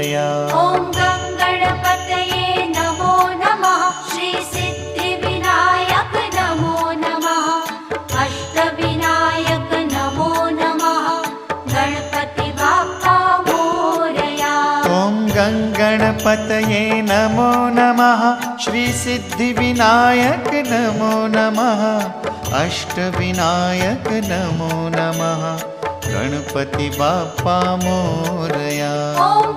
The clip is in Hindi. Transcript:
मोरया। ॐ गणपतये नमो नमः। श्री सिद्धिविनायक नमो नमः। अष्टविनायक नमो नमः। गणपति बाप्पा मोरया। ॐ गणपतये नमो नमः। श्री सिद्धिविनायक नमो नमः। अष्टविनायक नमो नमः। गणपति बाप्पा मोरया। ॐ